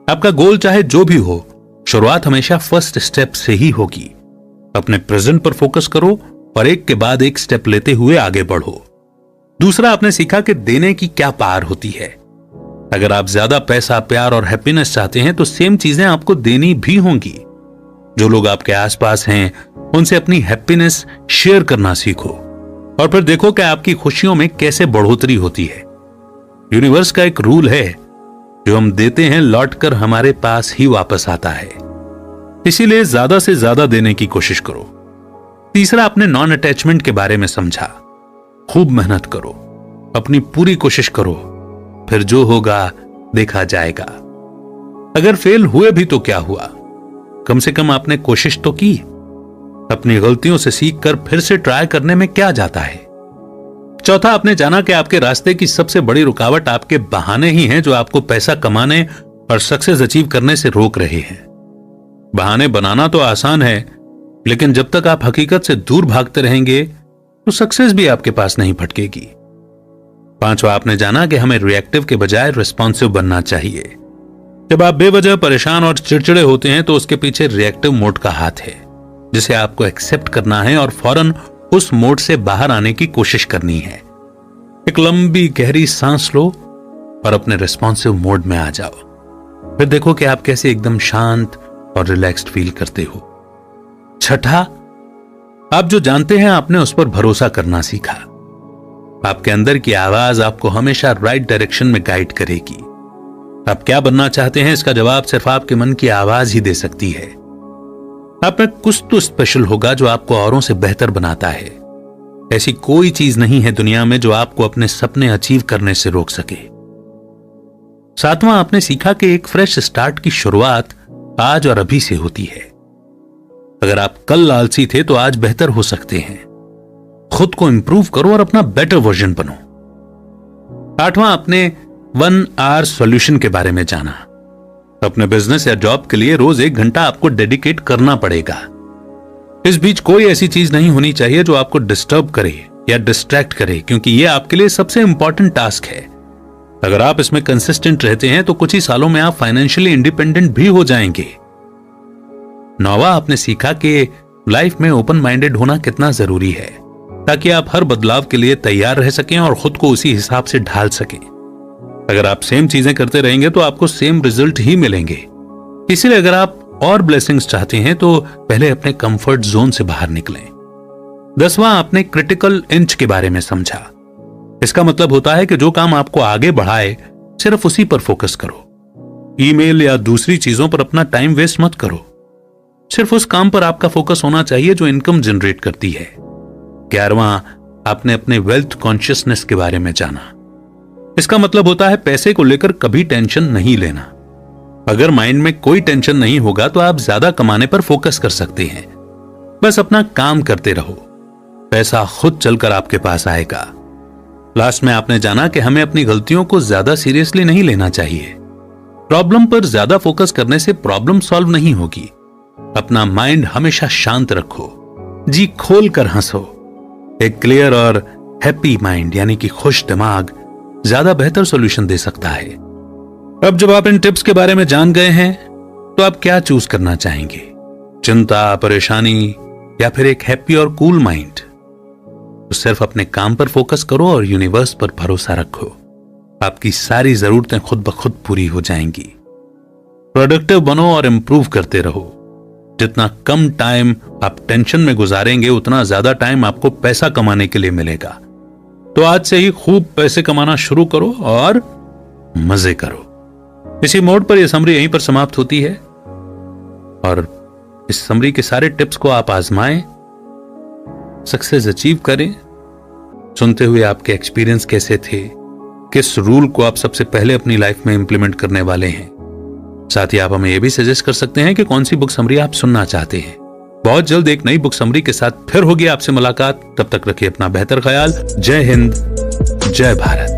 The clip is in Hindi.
आपका गोल चाहे जो भी हो, शुरुआत हमेशा फर्स्ट स्टेप से ही होगी। अपने प्रेजेंट पर फोकस करो और एक के बाद एक स्टेप लेते हुए आगे बढ़ो। दूसरा, आपने सीखा कि देने की क्या पार होती है। अगर आप ज्यादा पैसा, प्यार और हैप्पीनेस चाहते हैं तो सेम चीजें आपको देनी भी होंगी। जो लोग आपके आसपास हैं उनसे अपनी हैप्पीनेस शेयर करना सीखो और फिर देखो कि आपकी खुशियों में कैसे बढ़ोतरी होती है। यूनिवर्स का एक रूल है, जो हम देते हैं लौटकर हमारे पास ही वापस आता है। इसीलिए ज्यादा से ज्यादा देने की कोशिश करो। तीसरा, अपने नॉन अटैचमेंट के बारे में समझा। खूब मेहनत करो, अपनी पूरी कोशिश करो, फिर जो होगा देखा जाएगा। अगर फेल हुए भी तो क्या हुआ, कम से कम आपने कोशिश तो की। अपनी गलतियों से सीखकर फिर से ट्राई करने में क्या जाता है। चौथा, आपने जाना कि आपके रास्ते की सबसे बड़ी रुकावट आपके बहाने ही हैं, जो आपको पैसा कमाने और सक्सेस अचीव करने से रोक रहे हैं। बहाने बनाना तो आसान है, लेकिन जब तक आप हकीकत से दूर भागते रहेंगे तो सक्सेस भी आपके पास नहीं फटकेगी। पांचवा, आपने जाना कि हमें रिएक्टिव के बजाय रिस्पॉन्सिव बनना चाहिए। जब आप बेवजह परेशान और चिड़चिड़े होते हैं तो उसके पीछे रिएक्टिव मोड का हाथ है, जिसे आपको एक्सेप्ट करना है और फौरन उस मोड से बाहर आने की कोशिश करनी है। एक लंबी गहरी सांस लो और अपने रिस्पॉन्सिव मोड में आ जाओ। फिर देखो कि आप कैसे एकदम शांत और रिलैक्स्ड फील करते हो। छठा, आप जो जानते हैं आपने उस पर भरोसा करना सीखा। आपके अंदर की आवाज आपको हमेशा राइट डायरेक्शन में गाइड करेगी। आप क्या बनना चाहते हैं, इसका जवाब सिर्फ आपके मन की आवाज ही दे सकती है। आप में कुछ तो स्पेशल होगा जो आपको औरों से बेहतर बनाता है। ऐसी कोई चीज नहीं है दुनिया में जो आपको अपने सपने अचीव करने से रोक सके। सातवां, आपने सीखा कि एक फ्रेश स्टार्ट की शुरुआत आज और अभी से होती है। अगर आप कल लालची थे तो आज बेहतर हो सकते हैं। खुद को इंप्रूव करो और अपना बेटर वर्जन बनो। आठवां, आपने 1 आवर सॉल्यूशन के बारे में जाना। अपने बिजनेस या जॉब के लिए रोज 1 घंटा आपको डेडिकेट करना पड़ेगा। इस बीच कोई ऐसी चीज नहीं होनी चाहिए जो आपको डिस्टर्ब करे या डिस्ट्रैक्ट करे, क्योंकि यह आपके लिए सबसे इंपॉर्टेंट टास्क है। अगर आप इसमें कंसिस्टेंट रहते हैं तो कुछ ही सालों में आप फाइनेंशियली इंडिपेंडेंट भी हो जाएंगे। 9वां, आपने सीखा कि लाइफ में ओपन माइंडेड होना कितना जरूरी है, ताकि आप हर बदलाव के लिए तैयार रह सकें और खुद को उसी हिसाब से ढाल सकें। अगर आप सेम चीजें करते रहेंगे तो आपको सेम रिजल्ट ही मिलेंगे। इसलिए अगर आप और ब्लेसिंग्स चाहते हैं तो पहले अपने कंफर्ट जोन से बाहर निकलें। 10वां, आपने क्रिटिकल इंच के बारे में समझा। इसका मतलब होता है कि जो काम आपको आगे बढ़ाए सिर्फ उसी पर फोकस करो। ईमेल या दूसरी चीजों पर अपना टाइम वेस्ट मत करो। सिर्फ उस काम पर आपका फोकस होना चाहिए जो इनकम जनरेट करती है। 11वां, आपने अपने वेल्थ कॉन्शियसनेस के बारे में जाना। इसका मतलब होता है पैसे को लेकर कभी टेंशन नहीं लेना। अगर माइंड में कोई टेंशन नहीं होगा तो आप ज्यादा कमाने पर फोकस कर सकते हैं। बस अपना काम करते रहो, पैसा खुद चलकर आपके पास आएगा। लास्ट में आपने जाना कि हमें अपनी गलतियों को ज्यादा सीरियसली नहीं लेना चाहिए। प्रॉब्लम पर ज्यादा फोकस करने से प्रॉब्लम सॉल्व नहीं होगी। अपना माइंड हमेशा शांत रखो, जी खोल कर हंसो। एक क्लियर और हैप्पी माइंड यानी कि खुश दिमाग ज्यादा बेहतर सॉल्यूशन दे सकता है। अब जब आप इन टिप्स के बारे में जान गए हैं तो आप क्या चूज करना चाहेंगे, चिंता, परेशानी या फिर एक हैप्पी और कूल माइंड? तो सिर्फ अपने काम पर फोकस करो और यूनिवर्स पर भरोसा रखो। आपकी सारी जरूरतें खुद ब खुद पूरी हो जाएंगी। प्रोडक्टिव बनो और इंप्रूव करते रहो। जितना कम टाइम आप टेंशन में गुजारेंगे उतना ज्यादा टाइम आपको पैसा कमाने के लिए मिलेगा। तो आज से ही खूब पैसे कमाना शुरू करो और मजे करो। इसी मोड पर यह समरी यहीं पर समाप्त होती है और इस समरी के सारे टिप्स को आप आजमाएं, सक्सेस अचीव करें। सुनते हुए आपके एक्सपीरियंस कैसे थे, किस रूल को आप सबसे पहले अपनी लाइफ में इंप्लीमेंट करने वाले हैं। साथ ही आप हमें यह भी सजेस्ट कर सकते हैं कि कौन सी बुक समरी आप सुनना चाहते हैं। बहुत जल्द एक नई बुक समरी के साथ फिर होगी आपसे मुलाकात। तब तक रखिए अपना बेहतर ख्याल। जय हिंद, जय भारत।